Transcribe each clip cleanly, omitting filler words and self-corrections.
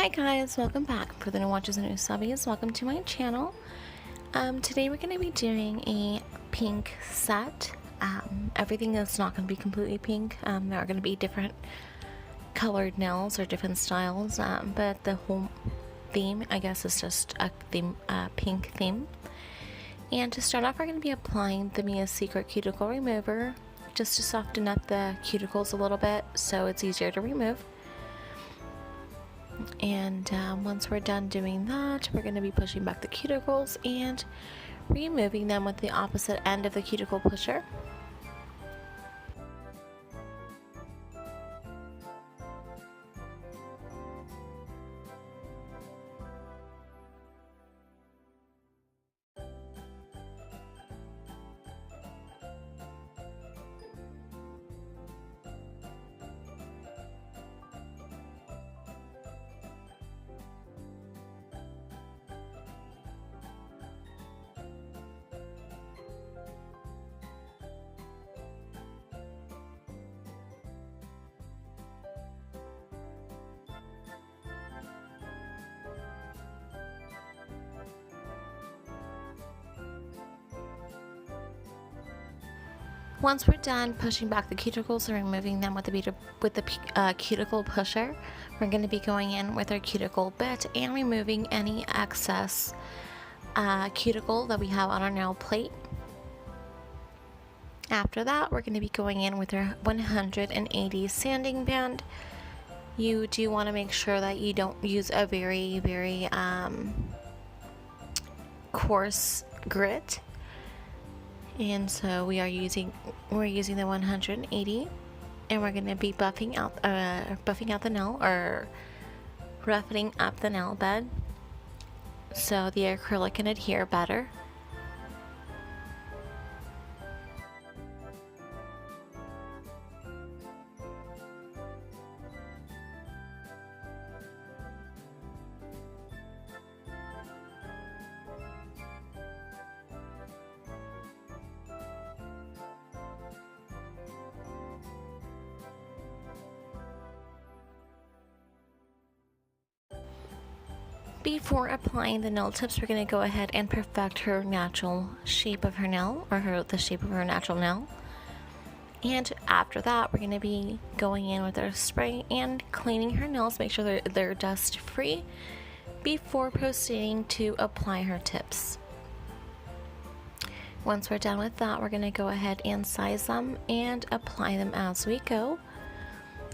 Hi guys, welcome back. For the new watchers and new subbies, welcome to my channel. Today we're going to be doing a pink set. Everything is not going to be completely pink. There are going to be different colored nails or different styles, but the whole theme, I guess, is just a theme, pink theme. And to start off, we're going to be applying the Mia's Secret Cuticle Remover just to soften up the cuticles a little bit so it's easier to remove. And once we're done doing that, we're going to be pushing back the cuticles and removing them with the opposite end of the cuticle pusher. Once we're done pushing back the cuticles and removing them with the cuticle pusher, we're going to be going in with our cuticle bit and removing any excess cuticle that we have on our nail plate. After that, we're going to be going in with our 180 sanding band. You do want to make sure that you don't use a very coarse grit. And so we're using the 180, and we're going to be buffing out the nail, or roughening up the nail bed so the acrylic can adhere better. Before applying the nail tips, we're going to go ahead and perfect her natural shape of her nail, or the shape of her natural nail. And after that, we're going to be going in with our spray and cleaning her nails, make sure they're dust free before proceeding to apply her tips. Once we're done with that, we're going to go ahead and size them and apply them as we go.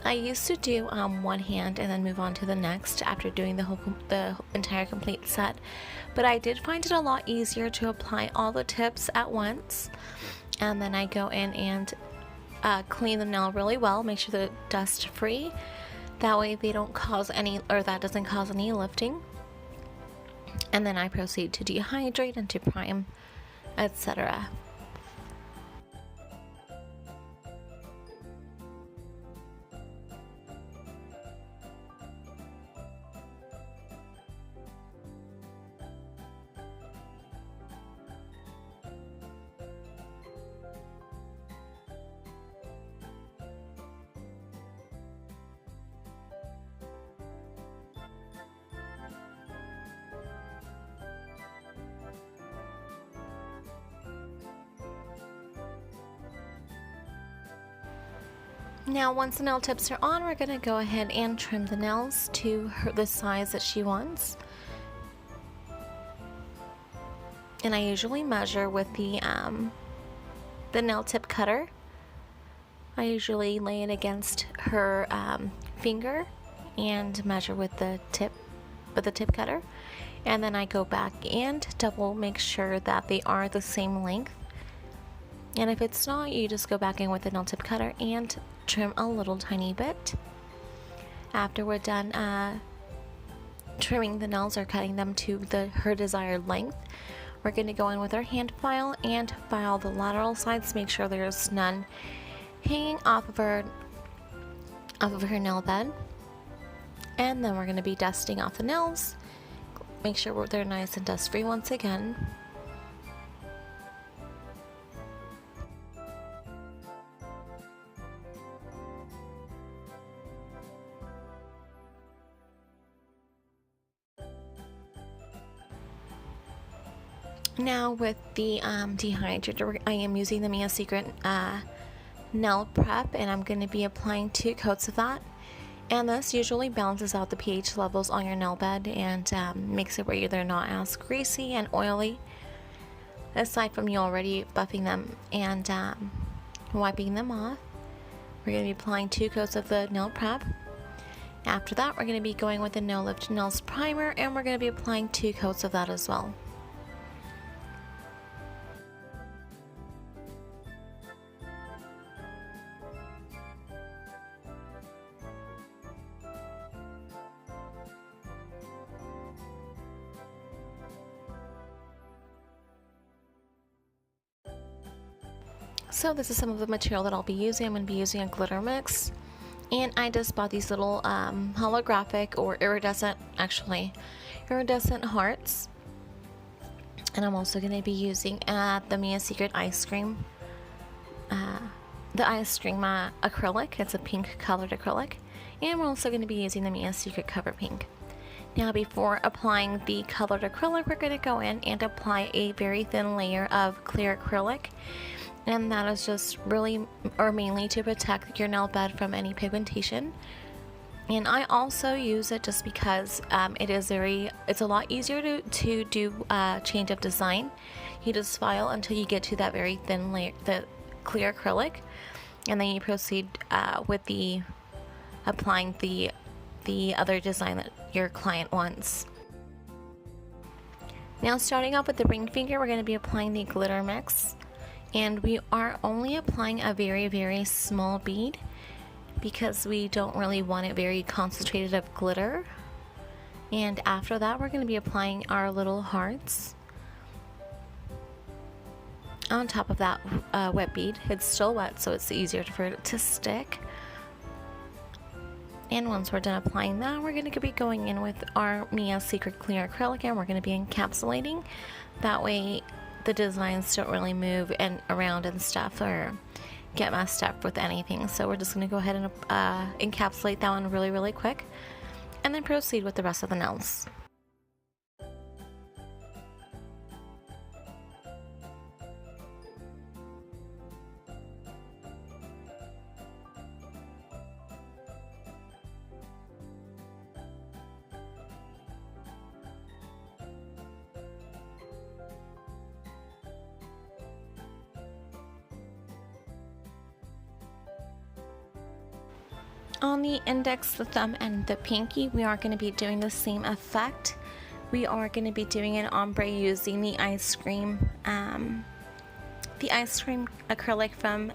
I used to do one hand and then move on to the next after doing the entire complete set, but I did find it a lot easier to apply all the tips at once, and then I go in and clean the nail really well, make sure they're dust free, that way they don't cause any, or that doesn't cause any lifting, and then I proceed to dehydrate and to prime, etc. Now, once the nail tips are on, we're going to go ahead and trim the nails to the size that she wants. And I usually measure with the nail tip cutter. I usually lay it against her finger and measure with the tip cutter. And then I go back and double make sure that they are the same length. And if it's not, you just go back in with the nail tip cutter and trim a little tiny bit. After we're done trimming the nails or cutting them to her desired length, we're going to go in with our hand file and file the lateral sides, make sure there's none hanging off of her nail bed. And then we're going to be dusting off the nails, make sure they're nice and dust free once again. Now with the dehydrator, I am using the Mia Secret nail prep, and I'm going to be applying 2 coats of that. And this usually balances out the pH levels on your nail bed and makes it where they're not as greasy and oily, aside from you already buffing them and wiping them off. We're going to be applying 2 coats of the nail prep. After that, we're going to be going with the No Lift Nails primer, and we're going to be applying 2 coats of that as well. So this is some of the material that I'll be using. I'm going to be using a glitter mix, and I just bought these little holographic or iridescent hearts. And I'm also going to be using the Mia Secret ice cream, acrylic. It's a pink colored acrylic, and we're also going to be using the Mia Secret Cover Pink. Now, before applying the colored acrylic, we're going to go in and apply a very thin layer of clear acrylic. And that is just really or mainly to protect your nail bed from any pigmentation. And I also use it just because it's a lot easier to do change of design. You just file until you get to that very thin layer, the clear acrylic, and then you proceed with applying the other design that your client wants. Now, starting off with the ring finger, we're going to be applying the glitter mix. And we are only applying a very, very small bead because we don't really want it very concentrated of glitter. And after that, we're going to be applying our little hearts on top of that wet bead. It's still wet, so it's easier for it to stick. And once we're done applying that, we're going to be going in with our Mia Secret Clear Acrylic, and we're going to be encapsulating. That way the designs don't really move around and stuff or get messed up with anything. So we're just going to go ahead and encapsulate that one really, really quick, and then proceed with the rest of the nails. On the index, the thumb, and the pinky, we are going to be doing the same effect. We are going to be doing an ombre using the ice cream acrylic from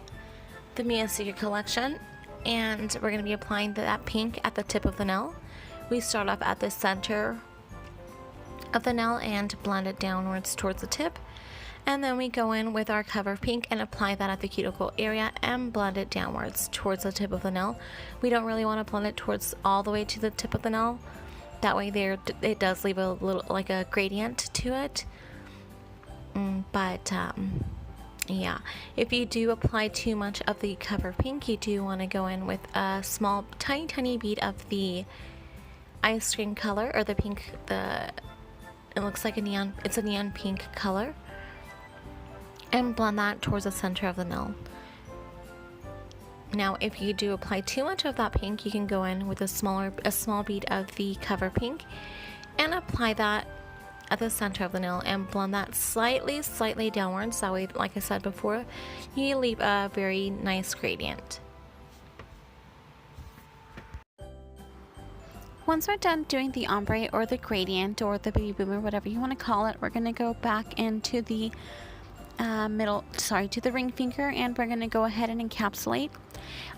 the Mia Secret collection, and we're going to be applying that pink at the tip of the nail. We start off at the center of the nail and blend it downwards towards the tip. And then we go in with our Cover Pink and apply that at the cuticle area and blend it downwards towards the tip of the nail. We don't really want to blend it towards all the way to the tip of the nail. That way it does leave a little, like a gradient to it. Yeah, if you do apply too much of the Cover Pink, you do want to go in with a small, tiny bead of the ice cream color, or the pink, it looks like it's a neon pink color, and blend that towards the center of the nail. Now, if you do apply too much of that pink, you can go in with a small bead of the Cover Pink and apply that at the center of the nail and blend that slightly downwards. That way, like I said before, you leave a very nice gradient. Once we're done doing the ombre or the gradient or the baby boomer, whatever you want to call it, we're going to go back into the to the ring finger, and we're going to go ahead and encapsulate.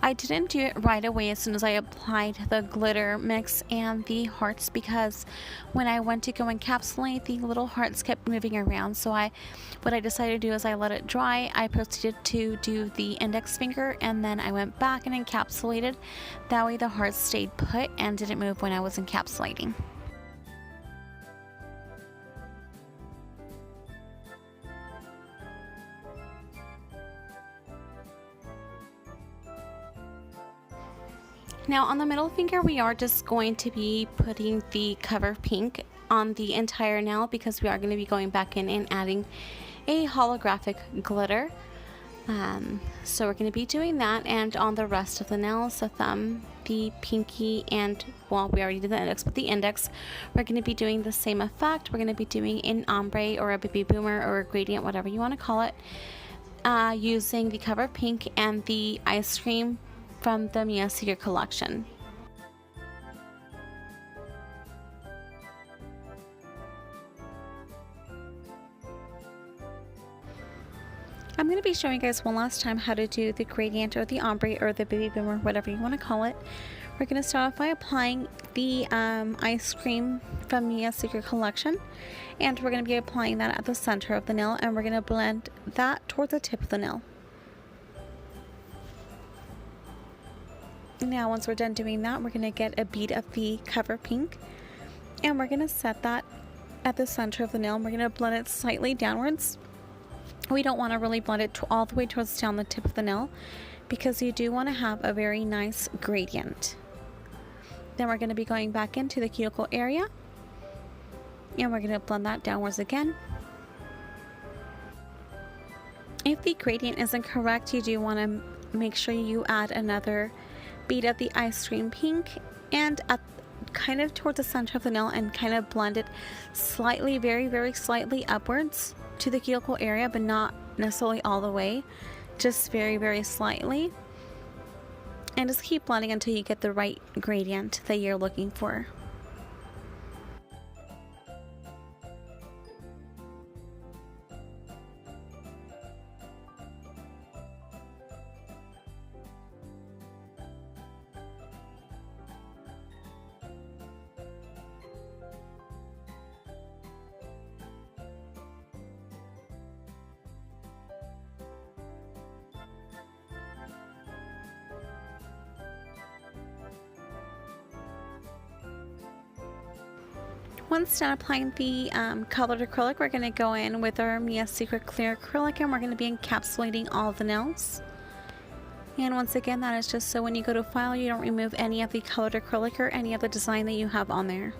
I didn't do it right away as soon as I applied the glitter mix and the hearts, because when I went to go encapsulate, the little hearts kept moving around. So what I decided to do is I let it dry. I proceeded to do the index finger, and then I went back and encapsulated. That way the hearts stayed put and didn't move when I was encapsulating. Now on the middle finger, we are just going to be putting the Cover Pink on the entire nail because we are going to be going back in and adding a holographic glitter. So we're going to be doing that, and on the rest of the nails, the thumb, the pinky, and, well, we already did the index, but the index, we're going to be doing the same effect. We're going to be doing an ombre or a baby boomer or a gradient, whatever you want to call it, using the Cover Pink and the ice cream from the Mia Secret collection. I'm going to be showing you guys one last time how to do the gradient or the ombre or the baby boomer, whatever you want to call it. We're going to start off by applying the ice cream from Mia's Secret collection, and we're going to be applying that at the center of the nail, and we're going to blend that towards the tip of the nail. Now once we're done doing that, we're going to get a bead of the Cover Pink, and we're going to set that at the center of the nail, and we're going to blend it slightly downwards. We don't want to really blend it all the way towards down the tip of the nail because you do want to have a very nice gradient. Then we're going to be going back into the cuticle area, and we're going to blend that downwards again. If the gradient isn't correct, you do want to make sure you add another bead of the ice cream pink and at kind of towards the center of the nail and kind of blend it slightly, very, very slightly upwards to the cuticle area, but not necessarily all the way, just very, very slightly, and just keep blending until you get the right gradient that you're looking for. Once done applying the colored acrylic, we're going to go in with our Mia Secret Clear Acrylic, and we're going to be encapsulating all of the nails. And once again, that is just so when you go to file, you don't remove any of the colored acrylic or any of the design that you have on there.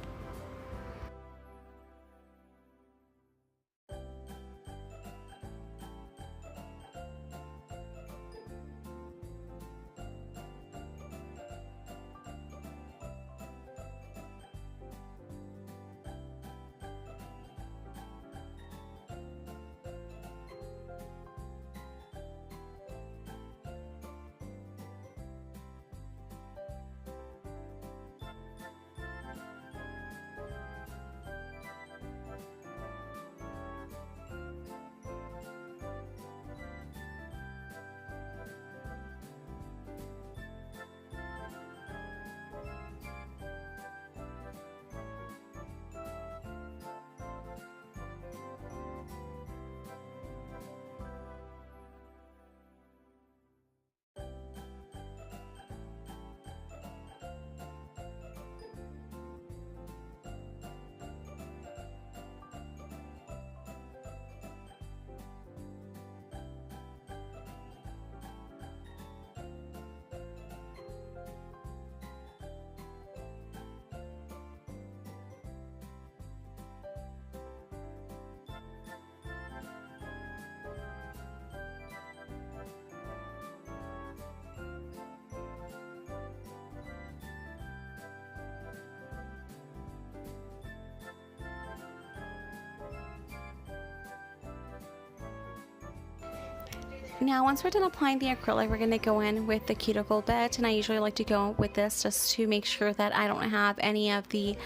Now once we're done applying the acrylic, we're going to go in with the cuticle bit, and I usually like to go with this just to make sure that I don't have any of the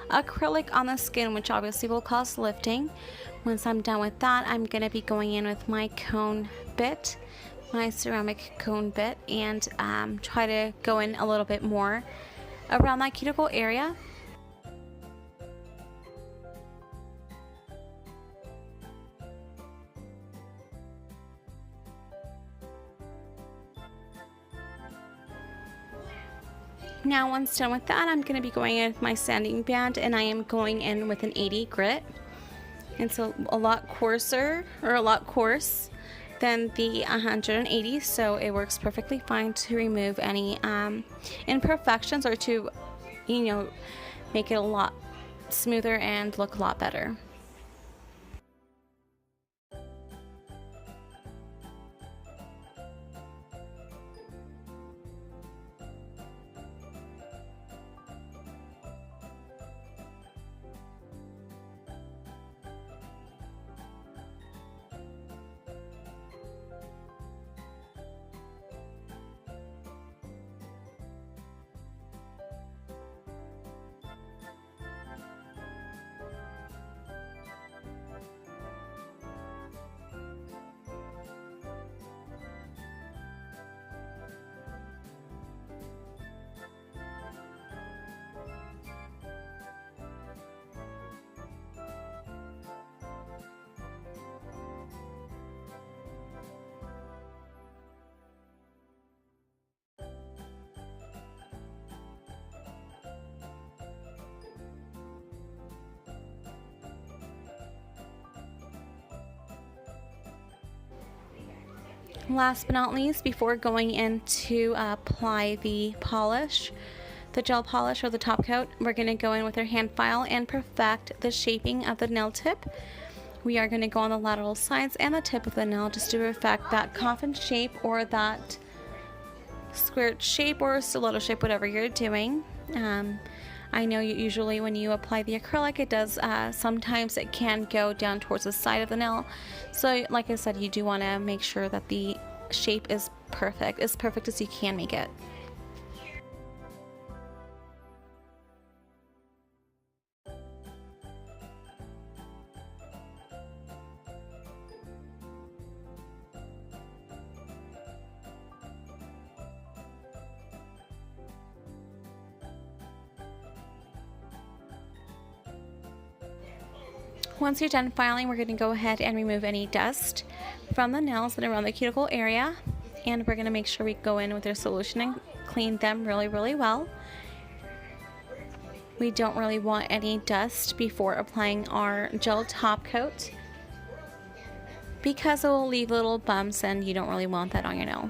acrylic on the skin, which obviously will cause lifting. Once I'm done with that, I'm going to be going in with my cone bit, my ceramic cone bit, and try to go in a little bit more around that cuticle area. Now once done with that, I'm going to be going in with my sanding band, and I am going in with an 80 grit. It's a lot coarser, or a lot coarse than the 180, so it works perfectly fine to remove any imperfections, or to, make it a lot smoother and look a lot better. Last but not least, before going in to apply the polish, the gel polish or the top coat, we're going to go in with our hand file and perfect the shaping of the nail tip. We are going to go on the lateral sides and the tip of the nail just to perfect that coffin shape or that square shape or stiletto shape, whatever you're doing. I know usually when you apply the acrylic, it does, sometimes it can go down towards the side of the nail. So like I said, you do want to make sure that the shape is perfect, as perfect as you can make it. Once you're done filing, we're going to go ahead and remove any dust from the nails that are around the cuticle area, and we're going to make sure we go in with our solution and clean them really well. We don't really want any dust before applying our gel top coat because it will leave little bumps and you don't really want that on your nail.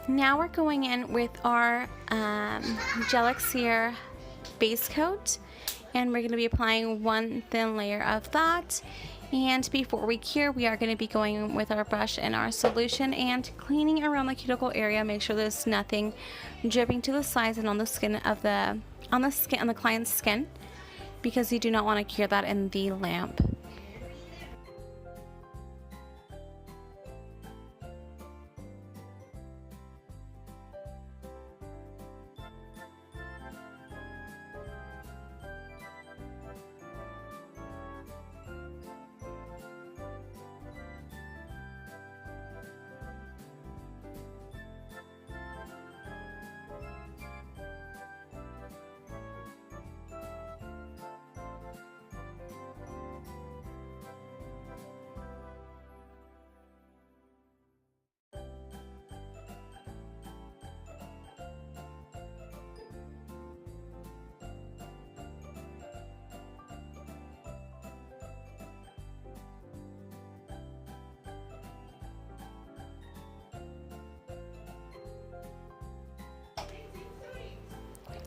Now we're going in with our Gel Elixir base coat, and we're going to be applying one thin layer of that. And before we cure, we are going to be going with our brush and our solution and cleaning around the cuticle area. Make sure there's nothing dripping to the sides and on the skin of the client's skin, because you do not want to cure that in the lamp.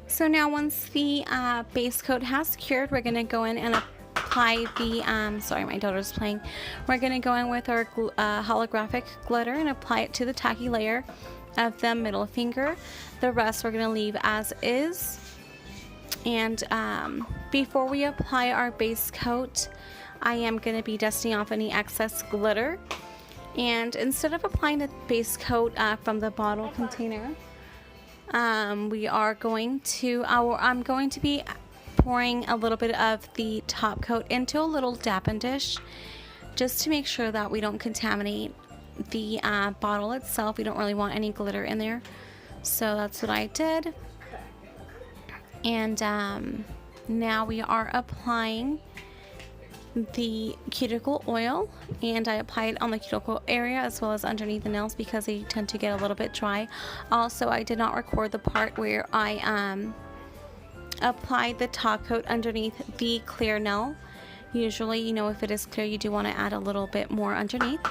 So now once the base coat has cured, we're going to go in and apply the, sorry, my daughter's playing. We're going to go in with our holographic glitter and apply it to the tacky layer of the middle finger. The rest we're going to leave as is. And before we apply our base coat, I am going to be dusting off any excess glitter. And instead of applying the base coat from the bottle container, I'm going to be pouring a little bit of the top coat into a little dappen dish just to make sure that we don't contaminate the bottle itself. We don't really want any glitter in there. So that's what I did. And now we are applying the cuticle oil, and I apply it on the cuticle area as well as underneath the nails because they tend to get a little bit dry. Also, I did not record the part where I applied the top coat underneath the clear nail. Usually, you know, if it is clear, you do want to add a little bit more underneath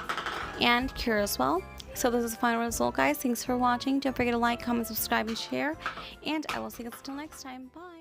and cure as well. So this is the final result, guys. Thanks for watching. Don't forget to like, comment, subscribe, and share. And I will see you guys until next time. Bye.